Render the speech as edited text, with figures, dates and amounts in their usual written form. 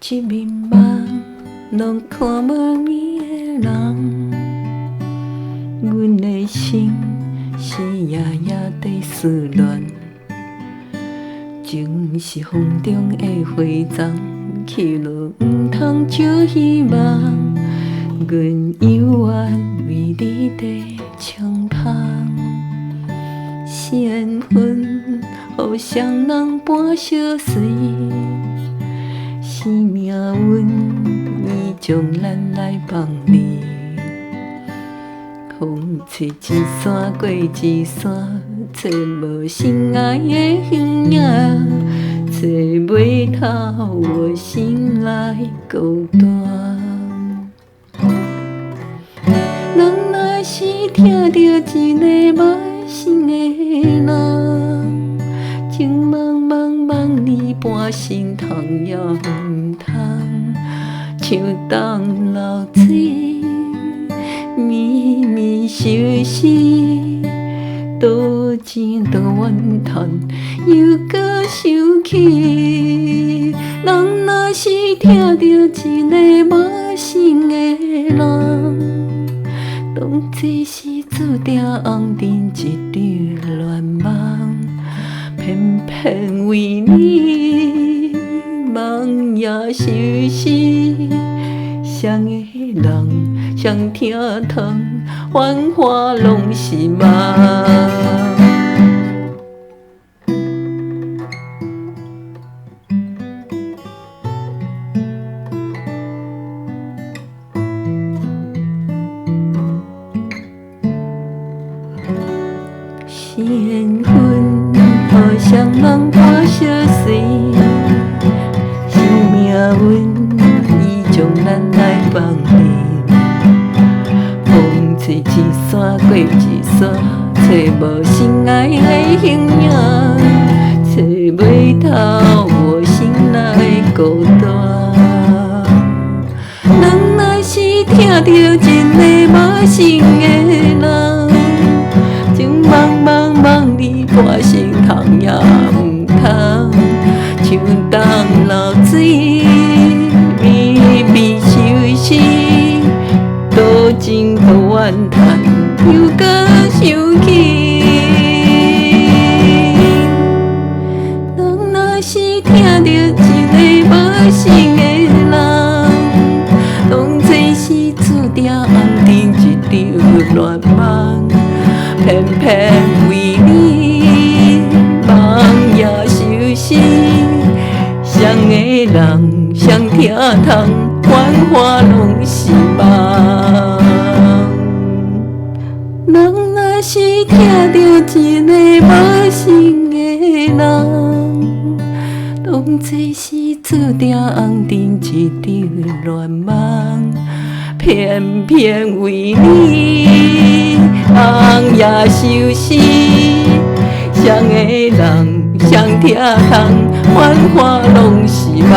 一面梦，拢看无眠的人。阮的心是夜夜在思恋，情是风中的花丛，去了毋通少希望。阮犹原为你在冲香，缘分互双人伴相随。是命运已将咱来放离，风吹一山过一山，找无心爱的形影，找袂透我心内孤单。人若是听着一个无心的人，情茫茫茫里半生通也毋通，像东流水，绵绵相思，多情多怨叹，又搁想起。人若是听着一个无心的人，当作是注定红尘一场乱梦，偏偏为你梦也相思。谁的人谁听痛，繁华拢是梦。缘分互双人伴相随，是命运已将咱来放离。风吹一山过一山，找无心爱的形影，找袂透我心内孤单。人若是听着一个无心的人，情茫茫茫里半生通也毋通，像东流水，绵绵相思，多情多怨叹，又搁想起。人若是听着一个无心的人，当作是注定红尘一场乱梦，偏偏为你梦也相思。谁的人谁听痛，繁华拢是梦。人若是听着一个无心的人，当作是注定红尘一场乱梦，偏偏为你梦也相思。谁的人谁听痛，繁华拢是梦。